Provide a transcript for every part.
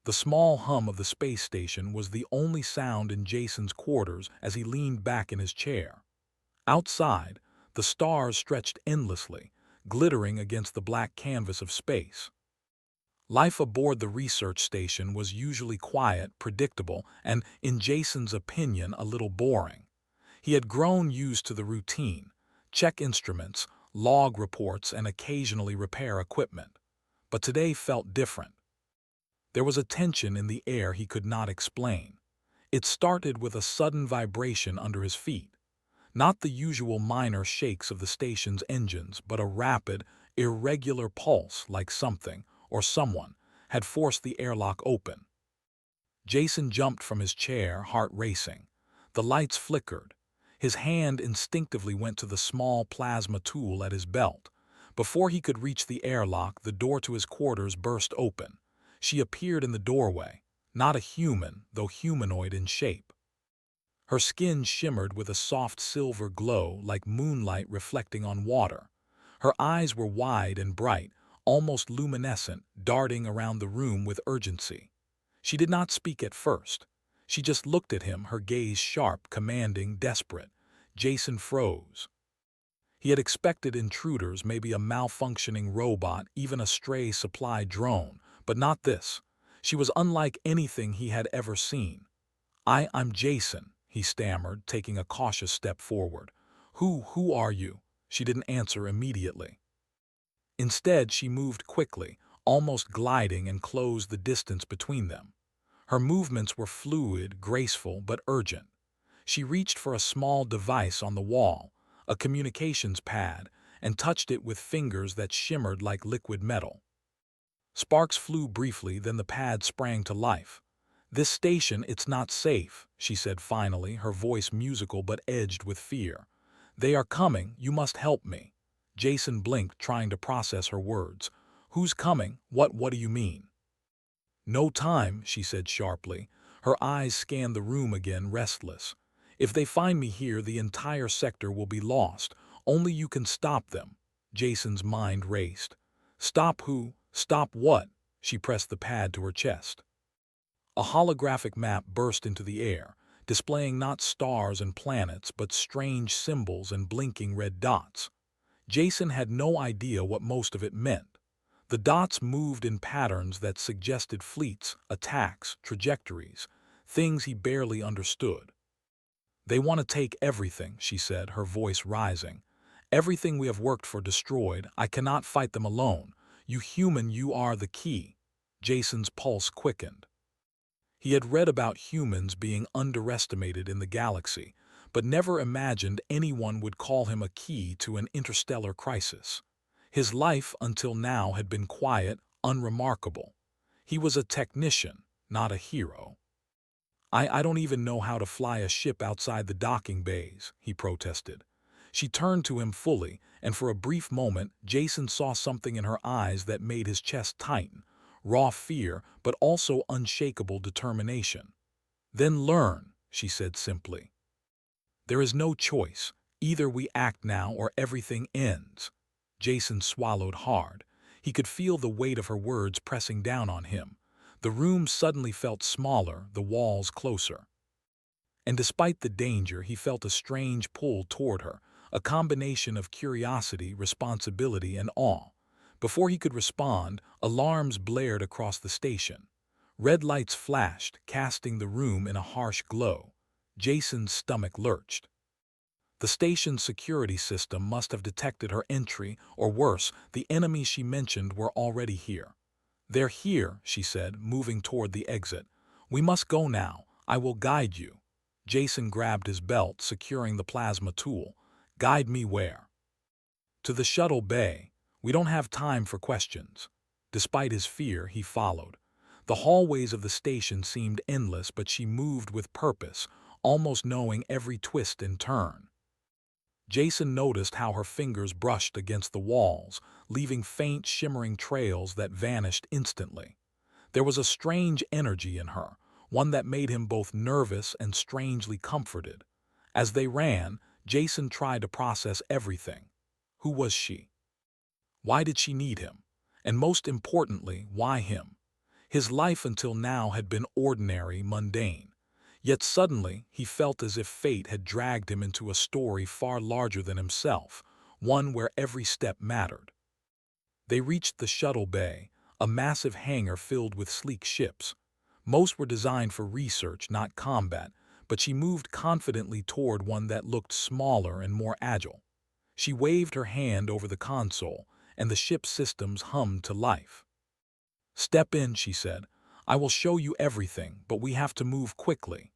The small hum of the space station was the only sound in Jason's quarters as he leaned back in his chair. Outside, the stars stretched endlessly, glittering against the black canvas of space. Life aboard the research station was usually quiet, predictable, and, in Jason's opinion, a little boring. He had grown used to the routine: check instruments, log reports, and occasionally repair equipment. But today felt different. There was a tension in the air he could not explain. It started with a sudden vibration under his feet. Not the usual minor shakes of the station's engines, but a rapid, irregular pulse like something, or someone, had forced the airlock open. Jason jumped from his chair, heart racing. The lights flickered. His hand instinctively went to the small plasma tool at his belt. Before he could reach the airlock, the door to his quarters burst open. She appeared in the doorway, not a human, though humanoid in shape. Her skin shimmered with a soft silver glow like moonlight reflecting on water. Her eyes were wide and bright, almost luminescent, darting around the room with urgency. She did not speak at first. She just looked at him, her gaze sharp, commanding, desperate. Jason froze. He had expected intruders, maybe a malfunctioning robot, even a stray supply drone, but not this. She was unlike anything he had ever seen. I'm Jason," he stammered, taking a cautious step forward. Who are you?" She didn't answer immediately. Instead, she moved quickly, almost gliding, and closed the distance between them. Her movements were fluid, graceful, but urgent. She reached for a small device on the wall, a communications pad, and touched it with fingers that shimmered like liquid metal. Sparks flew briefly, then the pad sprang to life. "This station, it's not safe," she said finally, her voice musical but edged with fear. "They are coming, you must help me." Jason blinked, trying to process her words. "Who's coming? What do you mean?" "No time," she said sharply. Her eyes scanned the room again, restless. "If they find me here, the entire sector will be lost. Only you can stop them." Jason's mind raced. "Stop who? Stop what?" She pressed the pad to her chest. A holographic map burst into the air, displaying not stars and planets, but strange symbols and blinking red dots. Jason had no idea what most of it meant. The dots moved in patterns that suggested fleets, attacks, trajectories, things he barely understood. "They want to take everything," she said, her voice rising. "Everything we have worked for destroyed. I cannot fight them alone. You human, you are the key." Jason's pulse quickened. He had read about humans being underestimated in the galaxy, but never imagined anyone would call him a key to an interstellar crisis. His life until now had been quiet, unremarkable. He was a technician, not a hero. I don't even know how to fly a ship outside the docking bays," he protested. She turned to him fully, and for a brief moment, Jason saw something in her eyes that made his chest tighten. Raw fear, but also unshakable determination. "Then learn," she said simply. "There is no choice. Either we act now or everything ends." Jason swallowed hard. He could feel the weight of her words pressing down on him. The room suddenly felt smaller, the walls closer. And despite the danger, he felt a strange pull toward her, a combination of curiosity, responsibility, and awe. Before he could respond, alarms blared across the station. Red lights flashed, casting the room in a harsh glow. Jason's stomach lurched. The station's security system must have detected her entry, or worse, the enemies she mentioned were already here. "They're here," she said, moving toward the exit. "We must go now. I will guide you." Jason grabbed his belt, securing the plasma tool. "Guide me where?" "To the shuttle bay. We don't have time for questions." Despite his fear, he followed. The hallways of the station seemed endless, but she moved with purpose, almost knowing every twist and turn. Jason noticed how her fingers brushed against the walls, leaving faint, shimmering trails that vanished instantly. There was a strange energy in her, one that made him both nervous and strangely comforted. As they ran, Jason tried to process everything. Who was she? Why did she need him? And most importantly, why him? His life until now had been ordinary, mundane. Yet suddenly he felt as if fate had dragged him into a story far larger than himself, one where every step mattered. They reached the shuttle bay, a massive hangar filled with sleek ships. Most were designed for research, not combat, but she moved confidently toward one that looked smaller and more agile. She waved her hand over the console, and the ship's systems hummed to life. "Step in," she said. "I will show you everything, but we have to move quickly."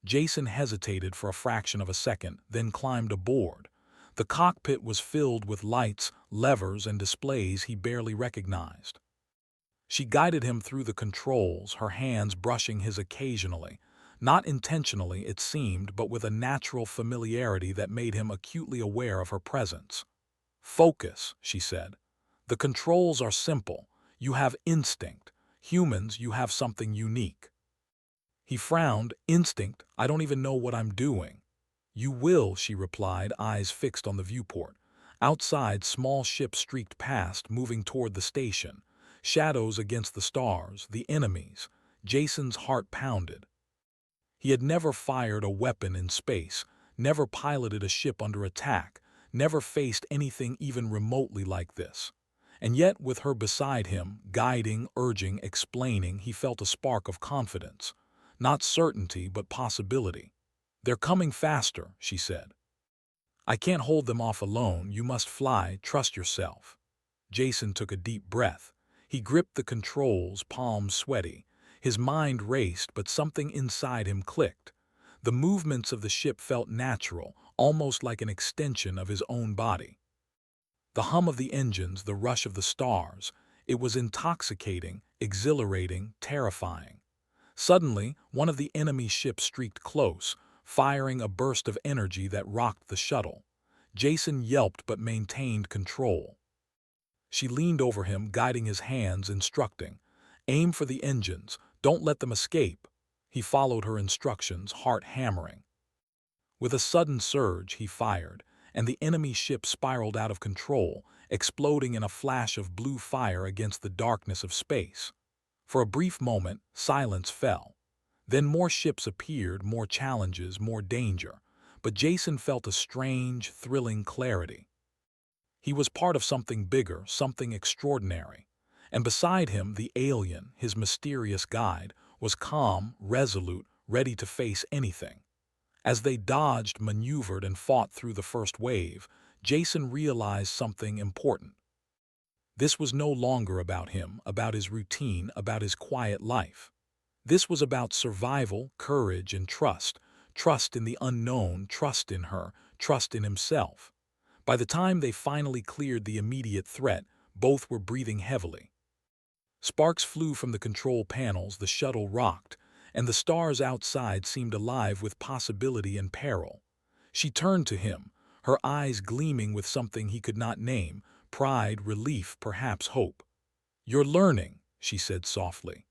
Jason hesitated for a fraction of a second, then climbed aboard. The cockpit was filled with lights, levers, and displays he barely recognized. She guided him through the controls, her hands brushing his occasionally. Not intentionally, it seemed, but with a natural familiarity that made him acutely aware of her presence. "Focus," she said. "The controls are simple. You have instinct. Humans, you have something unique." He frowned. "Instinct? I don't even know what I'm doing." "You will," she replied, eyes fixed on the viewport. Outside, small ships streaked past, moving toward the station. Shadows against the stars, the enemies. Jason's heart pounded. He had never fired a weapon in space, never piloted a ship under attack, never faced anything even remotely like this. And yet, with her beside him, guiding, urging, explaining, he felt a spark of confidence. Not certainty, but possibility. "They're coming faster," she said. "I can't hold them off alone. You must fly. Trust yourself." Jason took a deep breath. He gripped the controls, palms sweaty. His mind raced, but something inside him clicked. The movements of the ship felt natural, almost like an extension of his own body. The hum of the engines, the rush of the stars. It was intoxicating, exhilarating, terrifying. Suddenly, one of the enemy ships streaked close, firing a burst of energy that rocked the shuttle. Jason yelped but maintained control. She leaned over him, guiding his hands, instructing. "Aim for the engines. Don't let them escape." He followed her instructions, heart hammering. With a sudden surge, he fired, and the enemy ship spiraled out of control, exploding in a flash of blue fire against the darkness of space. For a brief moment, silence fell. Then more ships appeared, more challenges, more danger. But Jason felt a strange, thrilling clarity. He was part of something bigger, something extraordinary. And beside him, the alien, his mysterious guide, was calm, resolute, ready to face anything. As they dodged, maneuvered, and fought through the first wave, Jason realized something important. This was no longer about him, about his routine, about his quiet life. This was about survival, courage, and trust. Trust in the unknown, trust in her, trust in himself. By the time they finally cleared the immediate threat, both were breathing heavily. Sparks flew from the control panels, the shuttle rocked, and the stars outside seemed alive with possibility and peril. She turned to him, her eyes gleaming with something he could not name, pride, relief, perhaps hope. "You're learning," she said softly.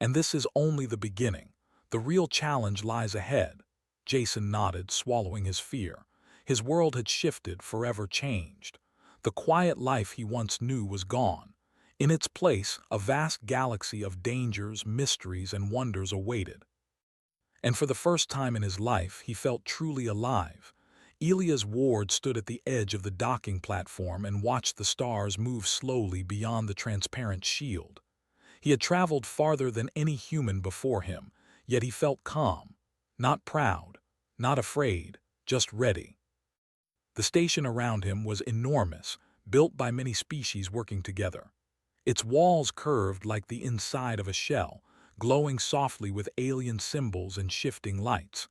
"And this is only the beginning. The real challenge lies ahead." Jason nodded, swallowing his fear. His world had shifted, forever changed. The quiet life he once knew was gone. In its place, a vast galaxy of dangers, mysteries, and wonders awaited. And for the first time in his life, he felt truly alive. Elias Ward stood at the edge of the docking platform and watched the stars move slowly beyond the transparent shield. He had traveled farther than any human before him, yet he felt calm. Not proud, not afraid, just ready. The station around him was enormous, built by many species working together. Its walls curved like the inside of a shell, glowing softly with alien symbols and shifting lights.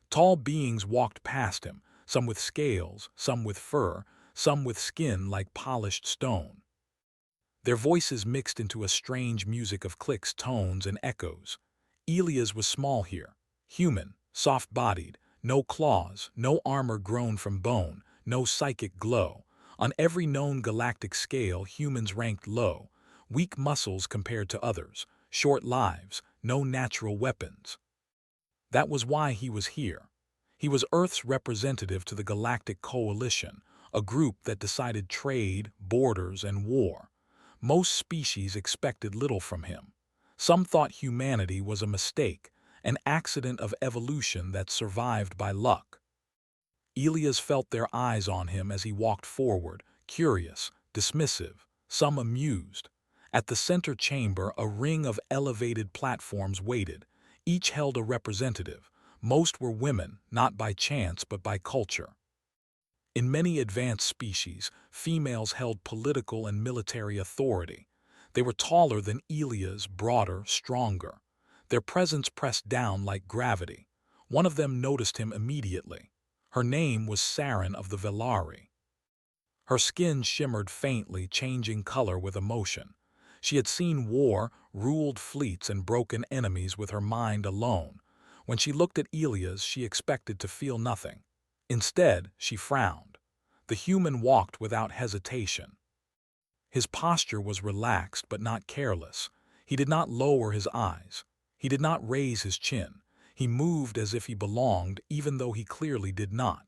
Tall beings walked past him, some with scales, some with fur, some with skin like polished stone. Their voices mixed into a strange music of clicks, tones, and echoes. Elias was small here, human, soft-bodied, no claws, no armor grown from bone, no psychic glow. On every known galactic scale, humans ranked low, weak muscles compared to others, short lives, no natural weapons. That was why he was here. He was Earth's representative to the Galactic Coalition, a group that decided trade, borders, and war. Most species expected little from him. Some thought humanity was a mistake, an accident of evolution that survived by luck. Elias felt their eyes on him as he walked forward, curious, dismissive, some amused. At the center chamber, a ring of elevated platforms waited. Each held a representative. Most were women, not by chance but by culture. In many advanced species, females held political and military authority. They were taller than Elias, broader, stronger. Their presence pressed down like gravity. One of them noticed him immediately. Her name was Saren of the Velari. Her skin shimmered faintly, changing color with emotion. She had seen war, ruled fleets, and broken enemies with her mind alone. When she looked at Elias, she expected to feel nothing. Instead, she frowned. The human walked without hesitation. His posture was relaxed but not careless. He did not lower his eyes. He did not raise his chin. He moved as if he belonged, even though he clearly did not.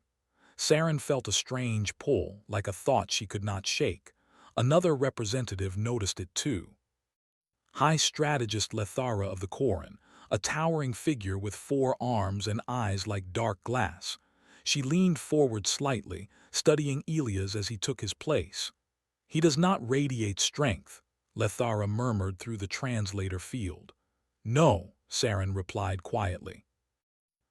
Saren felt a strange pull, like a thought she could not shake. Another representative noticed it too. High Strategist Lethara of the Koran, a towering figure with 4 arms and eyes like dark glass. She leaned forward slightly, studying Elias as he took his place. "He does not radiate strength," Lethara murmured through the translator field. "No," Saren replied quietly.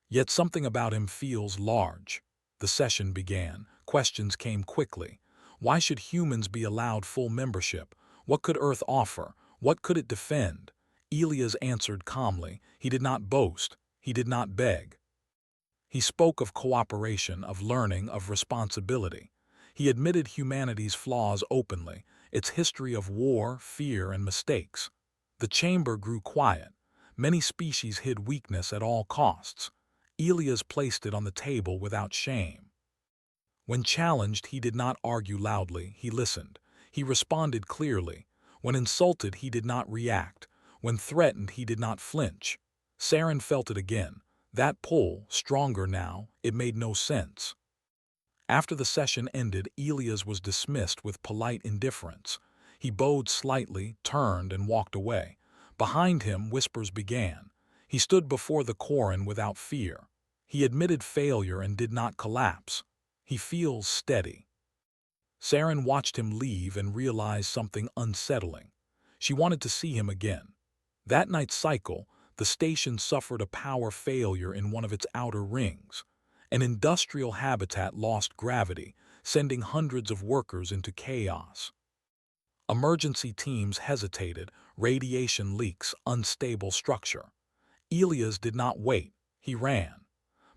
"Yet something about him feels large." The session began. Questions came quickly. Why should humans be allowed full membership? What could Earth offer? What could it defend? Elias answered calmly. He did not boast. He did not beg. He spoke of cooperation, of learning, of responsibility. He admitted humanity's flaws openly, its history of war, fear, and mistakes. The chamber grew quiet. Many species hid weakness at all costs. Elias placed it on the table without shame. When challenged, he did not argue loudly, he listened. He responded clearly. When insulted, he did not react. When threatened, he did not flinch. Saren felt it again. That pull, stronger now, it made no sense. After the session ended, Elias was dismissed with polite indifference. He bowed slightly, turned, and walked away. Behind him, whispers began. He stood before the Koran without fear. He admitted failure and did not collapse. He feels steady. Saren watched him leave and realized something unsettling. She wanted to see him again. That night's cycle, the station suffered a power failure in one of its outer rings. An industrial habitat lost gravity, sending hundreds of workers into chaos. Emergency teams hesitated, radiation leaks, unstable structure. Elias did not wait, he ran.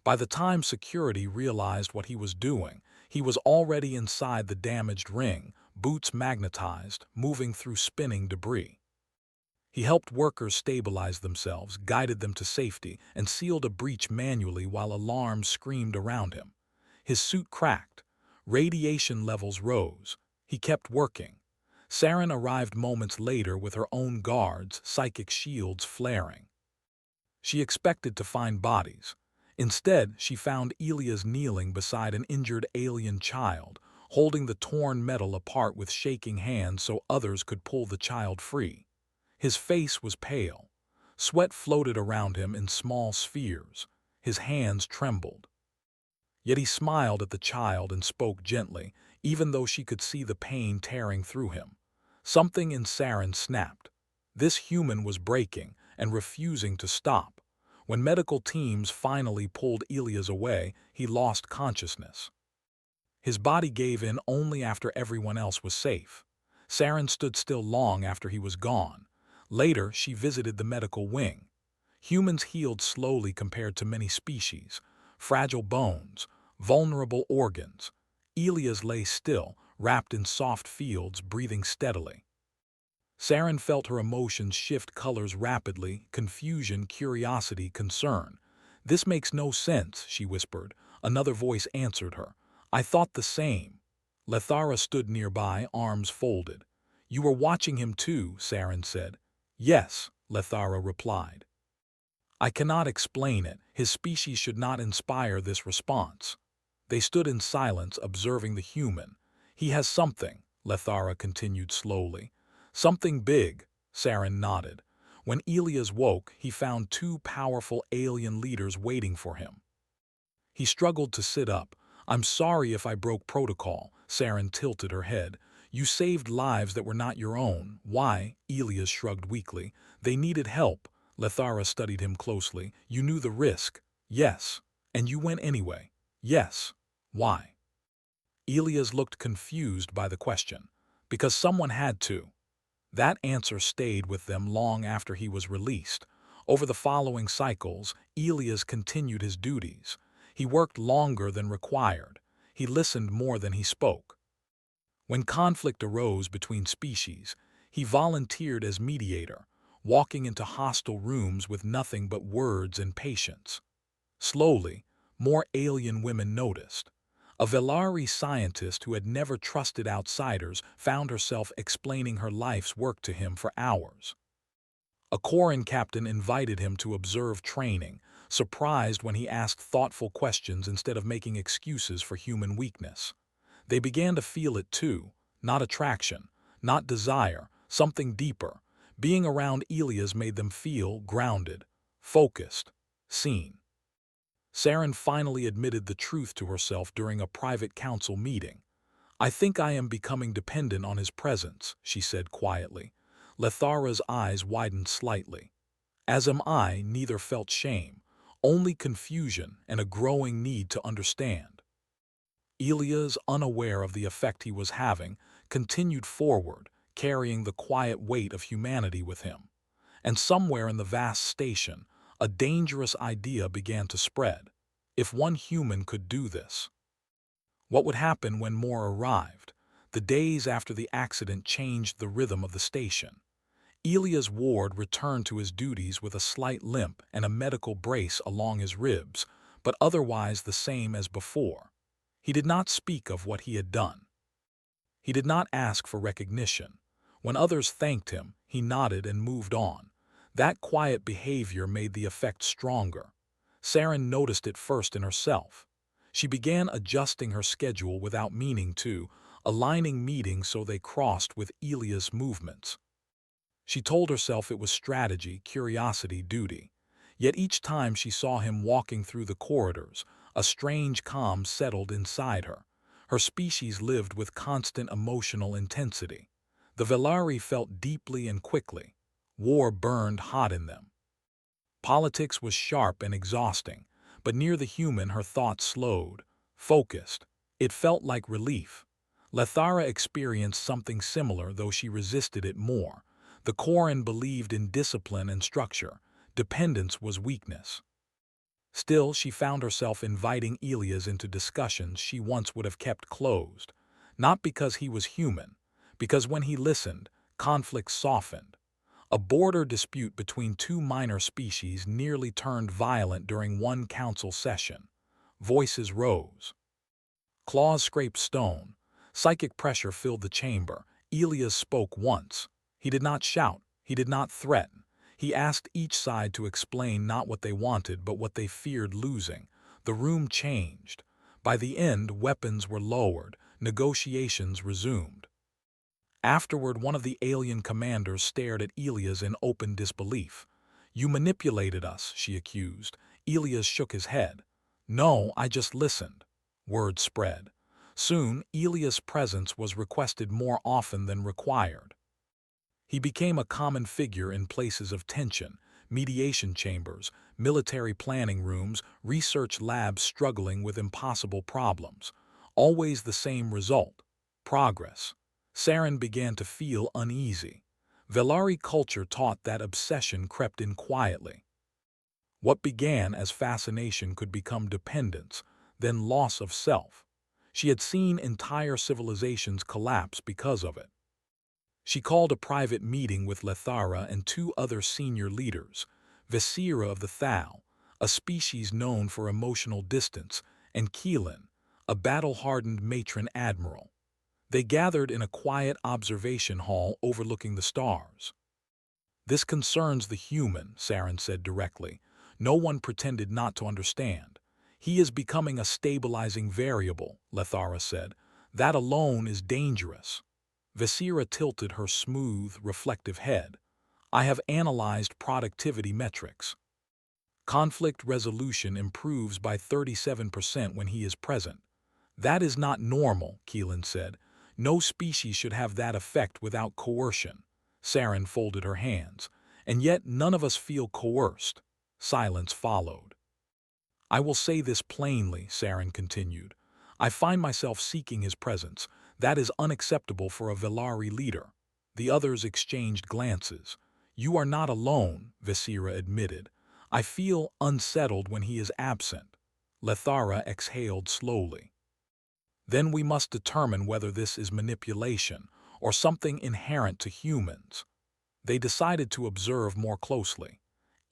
By the time security realized what he was doing, he was already inside the damaged ring, boots magnetized, moving through spinning debris. He helped workers stabilize themselves, guided them to safety, and sealed a breach manually while alarms screamed around him. His suit cracked. Radiation levels rose. He kept working. Saren arrived moments later with her own guards, psychic shields flaring. She expected to find bodies. Instead, she found Elias kneeling beside an injured alien child, holding the torn metal apart with shaking hands so others could pull the child free. His face was pale. Sweat floated around him in small spheres. His hands trembled. Yet he smiled at the child and spoke gently, even though she could see the pain tearing through him. Something in Saren snapped. This human was breaking and refusing to stop. When medical teams finally pulled Elias away, he lost consciousness. His body gave in only after everyone else was safe. Saren stood still long after he was gone. Later, she visited the medical wing. Humans healed slowly compared to many species. Fragile bones, vulnerable organs. Elias lay still, wrapped in soft fields, breathing steadily. Saren felt her emotions shift colors rapidly: confusion, curiosity, concern. "This makes no sense," she whispered. Another voice answered her. "I thought the same." Lethara stood nearby, arms folded. "You were watching him too," Saren said. "Yes," Lethara replied. "I cannot explain it. His species should not inspire this response." They stood in silence, observing the human. "He has something," Lethara continued slowly. "Something big," Saren nodded. When Elias woke, he found two powerful alien leaders waiting for him. He struggled to sit up. "I'm sorry if I broke protocol." Saren tilted her head. "You saved lives that were not your own." "Why?" Elias shrugged weakly. "They needed help." Lethara studied him closely. "You knew the risk." "Yes." "And you went anyway." "Yes." "Why?" Elias looked confused by the question. "Because someone had to." That answer stayed with them long after he was released. Over the following cycles, Elias continued his duties. He worked longer than required. He listened more than he spoke. When conflict arose between species, he volunteered as mediator, walking into hostile rooms with nothing but words and patience. Slowly, more alien women noticed. A Velari scientist who had never trusted outsiders found herself explaining her life's work to him for hours. A Koran captain invited him to observe training, surprised when he asked thoughtful questions instead of making excuses for human weakness. They began to feel it too, not attraction, not desire, something deeper. Being around Elias made them feel grounded, focused, seen. Saren finally admitted the truth to herself during a private council meeting. "I think I am becoming dependent on his presence," she said quietly. Lethara's eyes widened slightly. "As am I." Neither felt shame, only confusion and a growing need to understand. Elias, unaware of the effect he was having, continued forward, carrying the quiet weight of humanity with him. And somewhere in the vast station, a dangerous idea began to spread. If one human could do this, what would happen when more arrived? The days after the accident changed the rhythm of the station. Elias Ward returned to his duties with a slight limp and a medical brace along his ribs, but otherwise the same as before. He did not speak of what he had done. He did not ask for recognition. When others thanked him, he nodded and moved on. That quiet behavior made the effect stronger. Saren noticed it first in herself. She began adjusting her schedule without meaning to, aligning meetings so they crossed with Elias' movements. She told herself it was strategy, curiosity, duty. Yet each time she saw him walking through the corridors, a strange calm settled inside her. Her species lived with constant emotional intensity. The Velari felt deeply and quickly. War burned hot in them. Politics was sharp and exhausting, but near the human her thoughts slowed, focused. It felt like relief. Lethara experienced something similar, though she resisted it more. The Koran believed in discipline and structure. Dependence was weakness. Still, she found herself inviting Elias into discussions she once would have kept closed. Not because he was human, because when he listened, conflict softened. A border dispute between two minor species nearly turned violent during one council session. Voices rose. Claws scraped stone. Psychic pressure filled the chamber. Elias spoke once. He did not shout. He did not threaten. He asked each side to explain not what they wanted, but what they feared losing. The room changed. By the end, weapons were lowered. Negotiations resumed. Afterward, one of the alien commanders stared at Elias in open disbelief. "You manipulated us," she accused. Elias shook his head. "No, I just listened." Word spread. Soon, Elias' presence was requested more often than required. He became a common figure in places of tension, mediation chambers, military planning rooms, research labs struggling with impossible problems. Always the same result: progress. Saren began to feel uneasy. Velari culture taught that obsession crept in quietly. What began as fascination could become dependence, then loss of self. She had seen entire civilizations collapse because of it. She called a private meeting with Lethara and two other senior leaders, Visira of the Thal, a species known for emotional distance, and Keelan, a battle-hardened matron admiral. They gathered in a quiet observation hall overlooking the stars. "This concerns the human," Saren said directly. No one pretended not to understand. "He is becoming a stabilizing variable," Lethara said. "That alone is dangerous." Visira tilted her smooth, reflective head. I have analyzed productivity metrics. Conflict resolution improves by 37% when he is present. That is not normal, Keelan said. No species should have that effect without coercion. Saren folded her hands. And yet none of us feel coerced. Silence followed. I will say this plainly, Saren continued. I find myself seeking his presence. That is unacceptable for a Velari leader. The others exchanged glances. You are not alone, Visira admitted. I feel unsettled when he is absent. Lethara exhaled slowly. Then we must determine whether this is manipulation or something inherent to humans. They decided to observe more closely.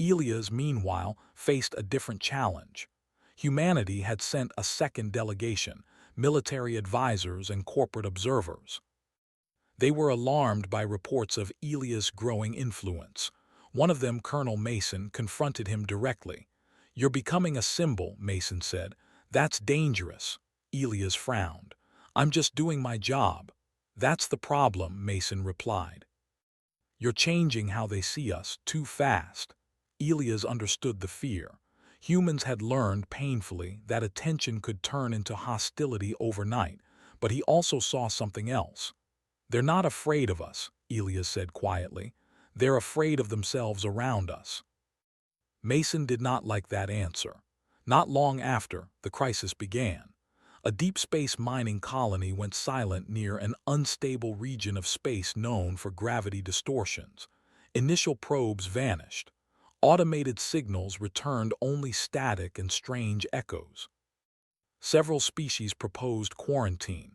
Elias, meanwhile, faced a different challenge. Humanity had sent a second delegation, military advisors and corporate observers. They were alarmed by reports of Elias' growing influence. One of them, Colonel Mason, confronted him directly. You're becoming a symbol, Mason said. That's dangerous. Elias frowned. I'm just doing my job. That's the problem, Mason replied. You're changing how they see us too fast. Elias understood the fear. Humans had learned painfully that attention could turn into hostility overnight, but he also saw something else. They're not afraid of us, Elias said quietly. They're afraid of themselves around us. Mason did not like that answer. Not long after, the crisis began. A deep space mining colony went silent near an unstable region of space known for gravity distortions. Initial probes vanished. Automated signals returned only static and strange echoes. Several species proposed quarantine.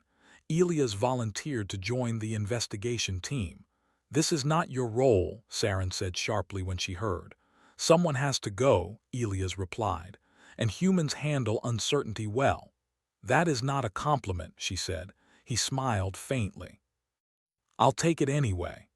Elias volunteered to join the investigation team. This is not your role, Saren said sharply when she heard. Someone has to go, Elias replied, and humans handle uncertainty well. That is not a compliment, she said. He smiled faintly. I'll take it anyway.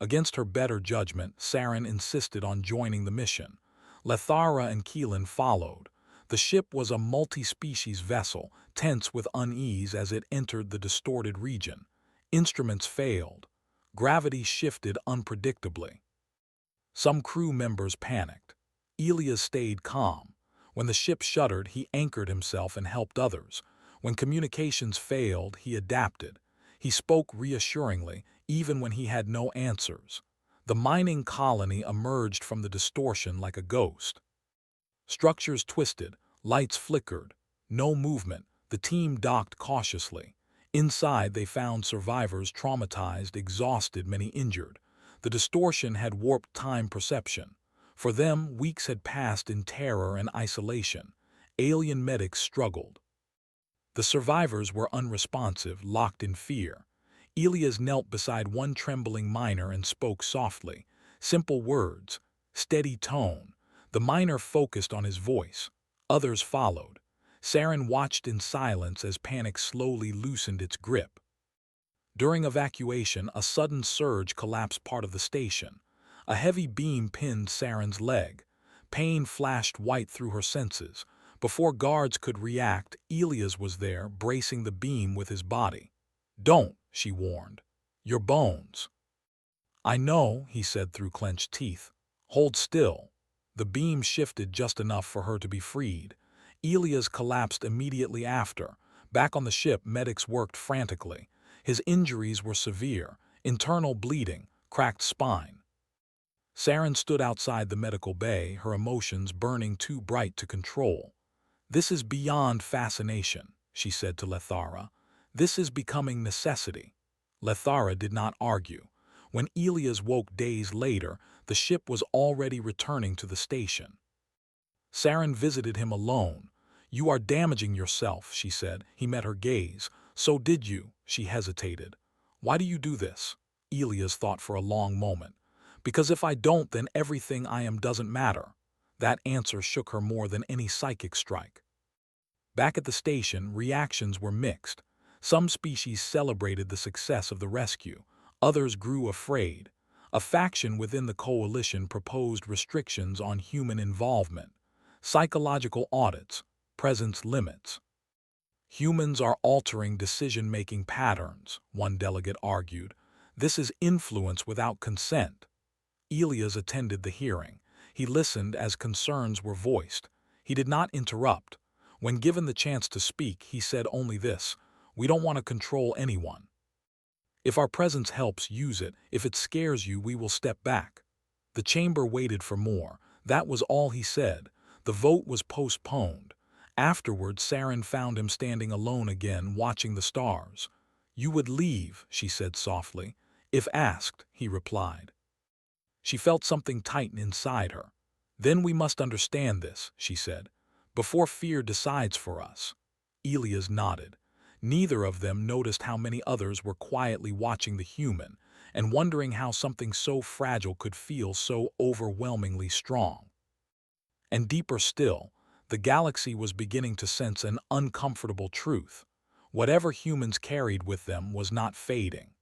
Against her better judgment, Saren insisted on joining the mission. Lethara and Keelan followed. The ship was a multi-species vessel, tense with unease as it entered the distorted region. Instruments failed. Gravity shifted unpredictably. Some crew members panicked. Elias stayed calm. When the ship shuddered, he anchored himself and helped others. When communications failed, he adapted. He spoke reassuringly, even when he had no answers. The mining colony emerged from the distortion like a ghost. Structures twisted, lights flickered. No movement. The team docked cautiously. Inside, they found survivors traumatized, exhausted, many injured. The distortion had warped time perception. For them, weeks had passed in terror and isolation. Alien medics struggled. The survivors were unresponsive, locked in fear. Elias knelt beside one trembling miner and spoke softly. Simple words, steady tone. The miner focused on his voice. Others followed. Saren watched in silence as panic slowly loosened its grip. During evacuation, a sudden surge collapsed part of the station. A heavy beam pinned Saren's leg. Pain flashed white through her senses. Before guards could react, Elias was there, bracing the beam with his body. Don't, she warned. Your bones. I know, he said through clenched teeth. Hold still. The beam shifted just enough for her to be freed. Elias collapsed immediately after. Back on the ship, medics worked frantically. His injuries were severe, internal bleeding, cracked spine. Saren stood outside the medical bay, her emotions burning too bright to control. This is beyond fascination, she said to Lethara. This is becoming necessity. Lethara did not argue. When Elias woke days later, the ship was already returning to the station. Saren visited him alone. You are damaging yourself, she said. He met her gaze. So did you, she hesitated. Why do you do this? Elias thought for a long moment. Because if I don't, then everything I am doesn't matter. That answer shook her more than any psychic strike. Back at the station, reactions were mixed. Some species celebrated the success of the rescue. Others grew afraid. A faction within the coalition proposed restrictions on human involvement. Psychological audits, presence limits. Humans are altering decision-making patterns, one delegate argued. This is influence without consent. Elias attended the hearing. He listened as concerns were voiced. He did not interrupt. When given the chance to speak, he said only this: "We don't want to control anyone. If our presence helps, use it. If it scares you, we will step back." The chamber waited for more. That was all he said. The vote was postponed. Afterward, Saren found him standing alone again, watching the stars. "You would leave," she said softly. "If asked," he replied. She felt something tighten inside her. "Then we must understand this," she said, "before fear decides for us." Elias nodded. Neither of them noticed how many others were quietly watching the human and wondering how something so fragile could feel so overwhelmingly strong. And deeper still, the galaxy was beginning to sense an uncomfortable truth. Whatever humans carried with them was not fading.